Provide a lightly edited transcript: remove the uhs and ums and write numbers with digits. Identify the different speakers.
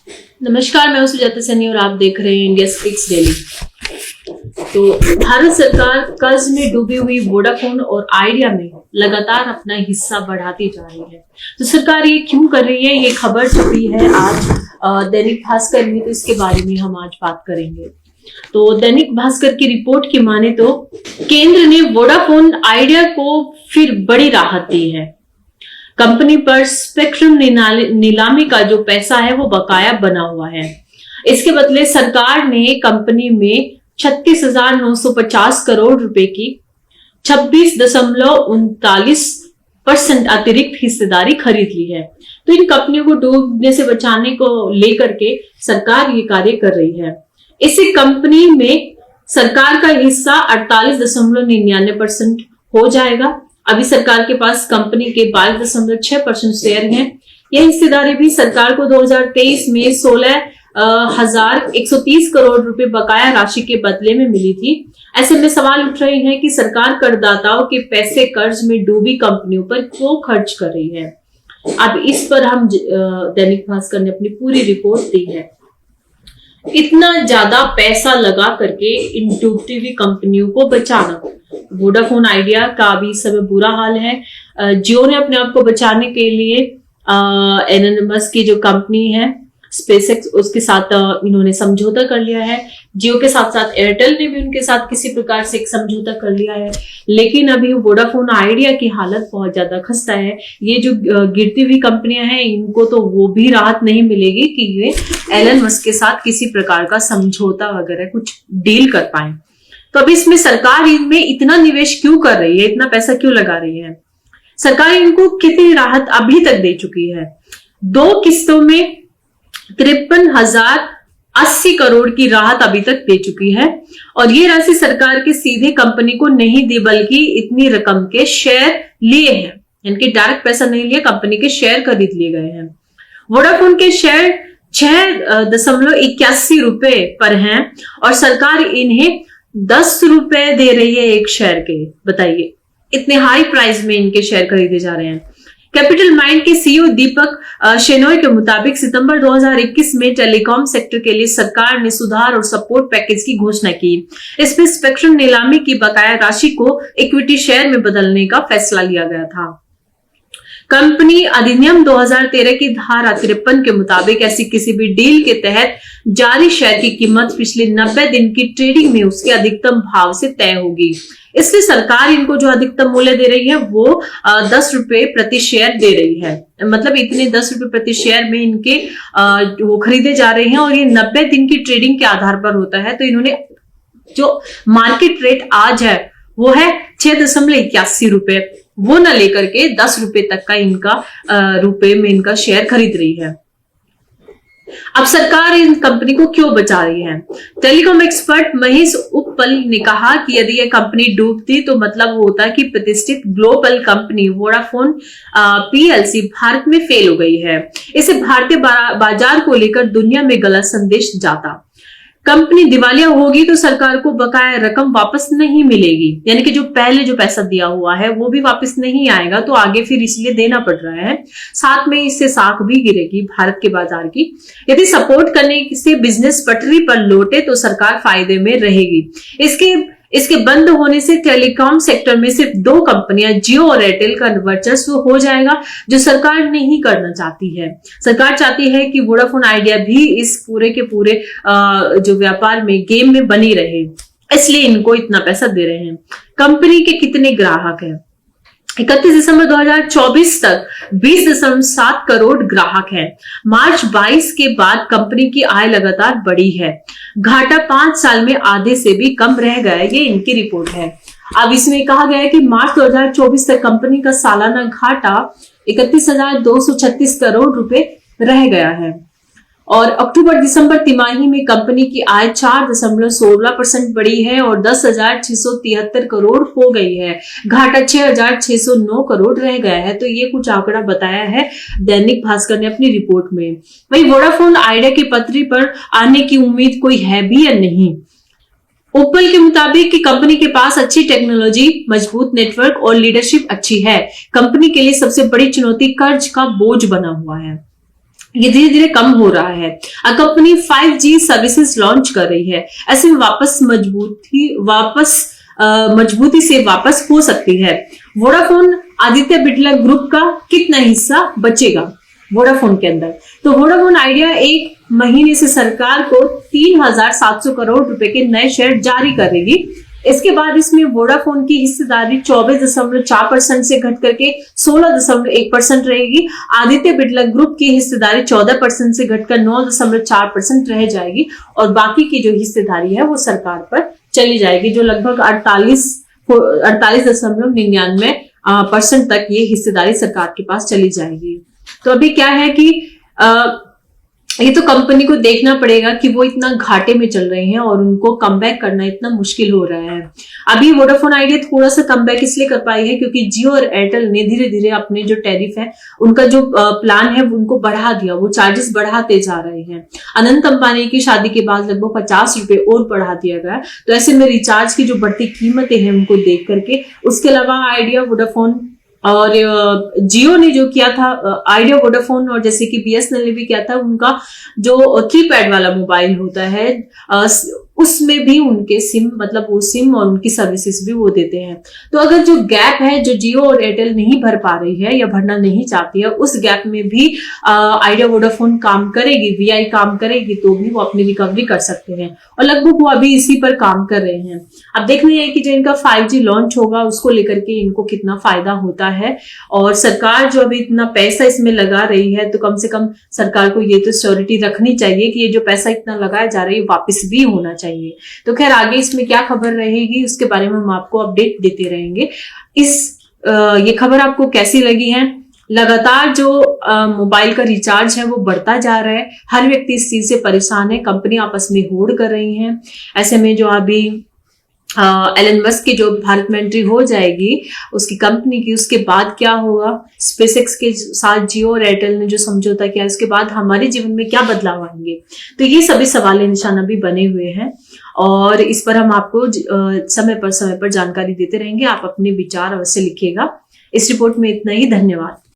Speaker 1: नमस्कार, मैं हूं सुजाता सैनी और आप देख रहे हैं इंडिया स्पीक्स डेली। तो भारत सरकार कर्ज में डूबी हुई वोडाफोन और आइडिया में लगातार अपना हिस्सा बढ़ाती जा रही है। तो सरकार ये क्यों कर रही है, ये खबर छपी है आज दैनिक भास्कर में, तो इसके बारे में हम आज बात करेंगे। तो दैनिक भास्कर की रिपोर्ट की माने तो केंद्र ने वोडाफोन आइडिया को फिर बड़ी राहत दी है। कंपनी पर स्पेक्ट्रम नीलामी का जो पैसा है वो बकाया बना हुआ है। इसके बदले सरकार ने कंपनी में 36,950 करोड़ रुपए की 26.39% अतिरिक्त हिस्सेदारी खरीद ली है। तो इन कंपनियों को डूबने से बचाने को लेकर के सरकार ये कार्य कर रही है। इससे कंपनी में सरकार का हिस्सा 48.99% हो जाएगा। अभी सरकार के पास कंपनी के 22.6% शेयर हैं। यह हिस्सेदारी भी सरकार को 2023 में 16,130 करोड़ रुपए बकाया राशि के बदले में मिली थी। ऐसे में सवाल उठ रहे हैं कि सरकार करदाताओं के पैसे कर्ज में डूबी कंपनियों पर क्यों खर्च कर रही है। अब इस पर हम दैनिक भास्कर ने अपनी पूरी रिपोर्ट दी है। इतना ज्यादा पैसा लगा करके इन डूबती हुई कंपनियों को बचाना, वोडाफोन आइडिया का भी इस समय बुरा हाल है। जियो ने अपने आप को बचाने के लिए एलन मस्क की जो कंपनी है स्पेसएक्स, उसके साथ इन्होंने समझौता कर लिया है। जियो के साथ साथ एयरटेल ने भी उनके साथ किसी प्रकार से एक समझौता कर लिया है। लेकिन अभी वोडाफोन आइडिया की हालत बहुत ज्यादा खस्ता है। ये जो गिरती हुई कंपनियां हैं, इनको तो वो भी राहत नहीं मिलेगी कि ये एलन मस्क के साथ किसी प्रकार का समझौता वगैरह कुछ डील कर पाए। तो अभी इसमें सरकार इनमें इतना निवेश क्यों कर रही है, इतना पैसा क्यों लगा रही है? सरकार इनको कितनी राहत अभी तक दे चुकी है? 2 किस्तों में 53,080 करोड़ की राहत अभी तक दे चुकी है। और ये राशि सरकार के सीधे कंपनी को नहीं दी, बल्कि इतनी रकम के शेयर लिए हैं। इनके डायरेक्ट पैसा नहीं लिया, कंपनी के शेयर खरीद लिए गए हैं। वोडाफोन के शेयर 6.81 रुपए पर हैं और सरकार इन्हें 10 रुपए दे रही है एक शेयर के। बताइए, इतने हाई प्राइस में इनके शेयर खरीदे जा रहे हैं। कैपिटल माइंड के सीईओ दीपक शेनॉय के मुताबिक सितंबर 2021 में टेलीकॉम सेक्टर के लिए सरकार ने सुधार और सपोर्ट पैकेज की घोषणा की। इसमें स्पेक्ट्रम नीलामी की बकाया राशि को इक्विटी शेयर में बदलने का फैसला लिया गया था। कंपनी अधिनियम 2013 की धारा 53 के मुताबिक ऐसी किसी भी डील के तहत जारी शेयर की कीमत पिछले 90 दिन की ट्रेडिंग में उसके अधिकतम भाव से तय होगी। इसलिए सरकार इनको जो अधिकतम मूल्य दे रही है वो 10 रुपए प्रति शेयर दे रही है। मतलब इतने 10 रुपए प्रति शेयर में इनके वो खरीदे जा रहे हैं और ये 90 दिन की ट्रेडिंग के आधार पर होता है। तो इन्होंने जो मार्केट रेट आज है वो है 6.81 रुपए, वो न लेकर के 10 रुपए तक का इनका रुपए में इनका शेयर खरीद रही है। अब सरकार इन कंपनी को क्यों बचा रही है? टेलीकॉम एक्सपर्ट महेश उपल ने कहा कि यदि यह कंपनी डूबती तो मतलब होता कि प्रतिष्ठित global company Vodafone PLC Bharat में फेल हो गई है। इससे भारतीय बाजार को लेकर दुनिया में गलत संदेश जाता। कंपनी दिवालिया होगी तो सरकार को बकाया रकम वापस नहीं मिलेगी, यानी कि जो पहले जो पैसा दिया हुआ है वो भी वापस नहीं आएगा, तो आगे फिर इसलिए देना पड़ रहा है। साथ में इससे साख भी गिरेगी भारत के बाजार की। यदि सपोर्ट करने से बिजनेस पटरी पर लौटे तो सरकार फायदे में रहेगी। इसके बंद होने से टेलीकॉम सेक्टर में सिर्फ 2 कंपनियां जियो और एयरटेल का वर्चस्व हो जाएगा, जो सरकार नहीं करना चाहती है। सरकार चाहती है कि वोडाफोन आइडिया भी इस पूरे के पूरे जो व्यापार में गेम में बनी रहे, इसलिए इनको इतना पैसा दे रहे हैं। कंपनी के कितने ग्राहक हैं? 31 दिसंबर 2024 तक 20.7 करोड़ ग्राहक हैं। मार्च 22 के बाद कंपनी की आय लगातार बढ़ी है। घाटा 5 साल में आधे से भी कम रह गया, ये इनकी रिपोर्ट है। अब इसमें कहा गया है कि मार्च 2024 तक कंपनी का सालाना घाटा 31,236 करोड़ रुपए रह गया है। और अक्टूबर दिसंबर तिमाही में कंपनी की आय 4.16% बढ़ी है और 10,673 करोड़ हो गई है। घाटा 6,609 करोड़ रह गया है। तो ये कुछ आंकड़ा बताया है दैनिक भास्कर ने अपनी रिपोर्ट में। वही वोडाफोन आइडिया की पटरी पर आने की उम्मीद कोई है भी या नहीं? उपल के मुताबिक कि कंपनी के पास अच्छी टेक्नोलॉजी, मजबूत नेटवर्क और लीडरशिप अच्छी है। कंपनी के लिए सबसे बड़ी चुनौती कर्ज का बोझ बना हुआ है। ये धीरे धीरे कम हो रहा है। कंपनी 5G सर्विसेज लॉन्च कर रही है, ऐसे में मजबूती से वापस हो सकती है। वोडाफोन आदित्य बिरला ग्रुप का कितना हिस्सा बचेगा वोडाफोन के अंदर? तो वोडाफोन आइडिया एक महीने से सरकार को 3,700 करोड़ रुपए के नए शेयर जारी करेगी। इसके बाद इसमें वोडाफोन की हिस्सेदारी 24.4% से घट करके 16.1% रहेगी। आदित्य बिरला ग्रुप की हिस्सेदारी 14% से घटकर 9.4% रह जाएगी और बाकी की जो हिस्सेदारी है वो सरकार पर चली जाएगी, जो लगभग 48.99% तक ये हिस्सेदारी सरकार के पास चली जाएगी। तो अभी क्या है कि ये तो कंपनी को देखना पड़ेगा कि वो इतना घाटे में चल रहे हैं और उनको कमबैक करना इतना मुश्किल हो रहा है। अभी वोडाफोन आइडिया थोड़ा सा कमबैक इसलिए कर पाई है क्योंकि जियो और एयरटेल ने धीरे धीरे अपने जो टैरिफ है, उनका जो प्लान है उनको बढ़ा दिया, वो चार्जेस बढ़ाते जा रहे हैं। अनंत अंबानी की शादी के बाद लगभग 50 रुपए और बढ़ा दिया गया। तो ऐसे में रिचार्ज की जो बढ़ती कीमतें हैं उनको देख करके, उसके अलावा आइडिया, वोडाफोन और जियो ने जो किया था, आइडिया, वोडाफोन और जैसे कि बीएसएनएल ने भी किया था, उनका जो कीपैड वाला मोबाइल होता है उसमें भी उनके सिम, मतलब वो सिम और उनकी सर्विसेज भी वो देते हैं। तो अगर जो गैप है जो जियो और एयरटेल नहीं भर पा रही है या भरना नहीं चाहती है, उस गैप में भी आइडिया वोडाफोन काम करेगी, वीआई काम करेगी, तो भी वो अपनी रिकवरी कर सकते हैं और लगभग वो अभी इसी पर काम कर रहे हैं। अब देखना है कि जो इनका 5G लॉन्च होगा उसको लेकर के इनको कितना फायदा होता है और सरकार जो अभी इतना पैसा इसमें लगा रही है, तो कम से कम सरकार को ये तो श्योरिटी रखनी चाहिए कि ये जो पैसा इतना लगाया जा रहा है वापस भी होना चाहिए। तो खैर आगे इसमें क्या खबर रहेगी उसके बारे में हम आपको अपडेट देते रहेंगे। ये खबर आपको कैसी लगी है? लगातार जो मोबाइल का रिचार्ज है वो बढ़ता जा रहा है, हर व्यक्ति इस चीज से परेशान है, कंपनी आपस में होड़ कर रही हैं। ऐसे में जो अभी एलन मस्क की जो भारत में एंट्री हो जाएगी उसकी कंपनी की, उसके बाद क्या होगा? स्पेसएक्स के साथ जियो और एयरटेल ने जो समझौता किया, उसके बाद हमारे जीवन में क्या बदलाव आएंगे? तो ये सभी सवाल निशान अभी बने हुए हैं और इस पर हम आपको समय पर जानकारी देते रहेंगे। आप अपने विचार अवश्य लिखिएगा। इस रिपोर्ट में इतना ही। धन्यवाद।